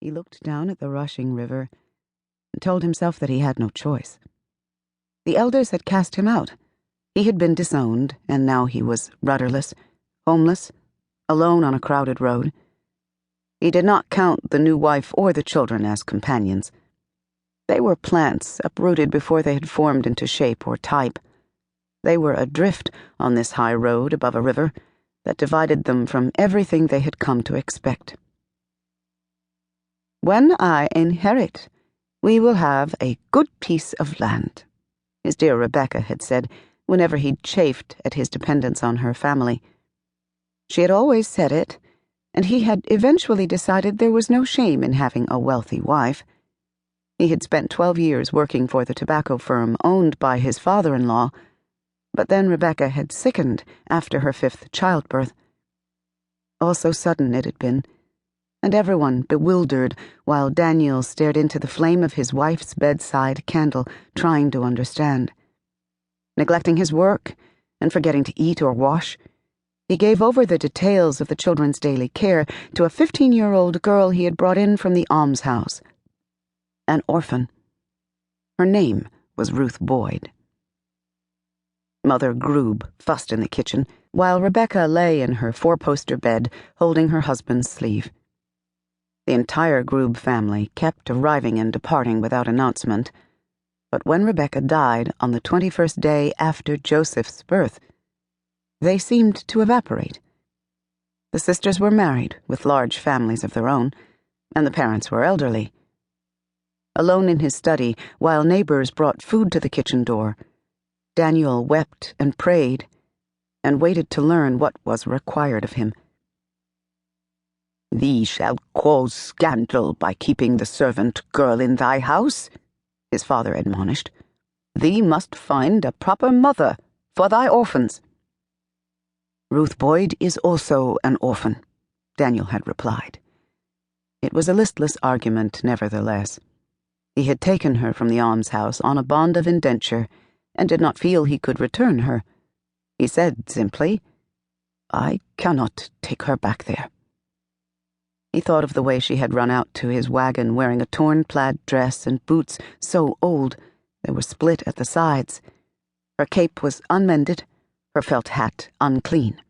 He looked down at the rushing river and told himself that he had no choice. The elders had cast him out. He had been disowned, and now he was rudderless, homeless, alone on a crowded road. He did not count the new wife or the children as companions. They were plants uprooted before they had formed into shape or type. They were adrift on this high road above a river that divided them from everything they had come to expect. "When I inherit, we will have a good piece of land," his dear Rebecca had said whenever he'd chafed at his dependence on her family. She had always said it, and he had eventually decided there was no shame in having a wealthy wife. He had spent 12 years working for the tobacco firm owned by his father-in-law, but then Rebecca had sickened after her 5th childbirth. All so sudden it had been, and everyone bewildered while Daniel stared into the flame of his wife's bedside candle, trying to understand. Neglecting his work and forgetting to eat or wash, he gave over the details of the children's daily care to a 15-year-old girl he had brought in from the almshouse. An orphan. Her name was Ruth Boyd. Mother Groob fussed in the kitchen, while Rebecca lay in her 4-poster bed holding her husband's sleeve. The entire Groob family kept arriving and departing without announcement, but when Rebecca died on the 21st day after Joseph's birth, they seemed to evaporate. The sisters were married, with large families of their own, and the parents were elderly. Alone in his study, while neighbors brought food to the kitchen door, Daniel wept and prayed, and waited to learn what was required of him. "Thee shalt cause scandal by keeping the servant girl in thy house," his father admonished. "Thee must find a proper mother for thy orphans." "Ruth Boyd is also an orphan," Daniel had replied. It was a listless argument, nevertheless. He had taken her from the almshouse on a bond of indenture, and did not feel he could return her. He said simply, "I cannot take her back there." He thought of the way she had run out to his wagon wearing a torn plaid dress and boots so old they were split at the sides. Her cape was unmended, her felt hat unclean.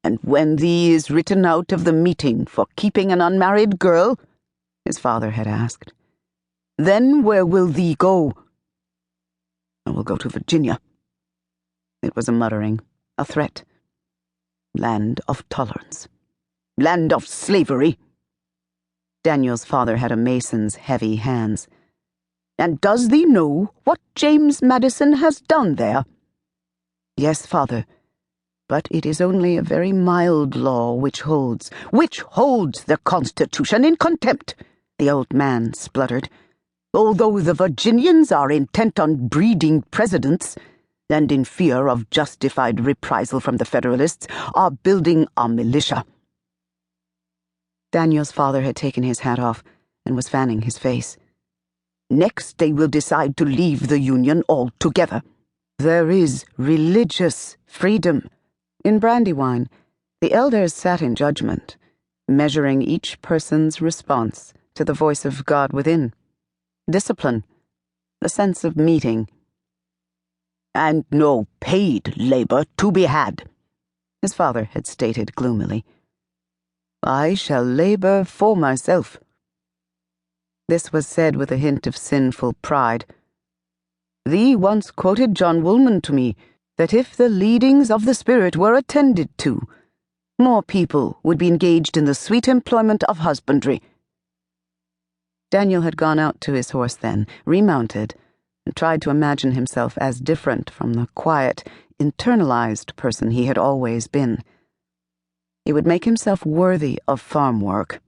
"And when thee is written out of the meeting for keeping an unmarried girl," his father had asked, "then where will thee go?" "I will go to Virginia." It was a muttering, a threat. Land of tolerance. Land of slavery. Daniel's father had a mason's heavy hands. "And does thee know what James Madison has done there?" "Yes, father, but it is only a very mild law which holds the Constitution in contempt," the old man spluttered. "Although the Virginians are intent on breeding presidents, and in fear of justified reprisal from the Federalists, are building a militia." Daniel's father had taken his hat off and was fanning his face. "Next they will decide to leave the Union altogether." "There is religious freedom." In Brandywine, the elders sat in judgment, measuring each person's response to the voice of God within. Discipline, the sense of meeting. "And no paid labor to be had," his father had stated gloomily. "I shall labor for myself." This was said with a hint of sinful pride. "Thee once quoted John Woolman to me, that if the leadings of the Spirit were attended to, more people would be engaged in the sweet employment of husbandry." Daniel had gone out to his horse then, remounted, and tried to imagine himself as different from the quiet, internalized person he had always been. He would make himself worthy of farm work,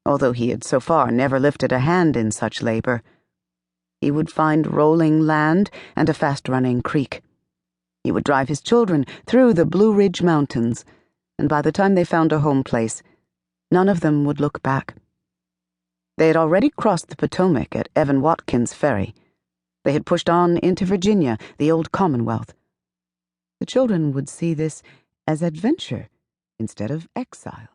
although he had so far never lifted a hand in such labor. He would find rolling land and a fast-running creek. He would drive his children through the Blue Ridge Mountains, and by the time they found a home place, none of them would look back. They had already crossed the Potomac at Evan Watkins Ferry. They had pushed on into Virginia, the old Commonwealth. The children would see this as adventure instead of exile.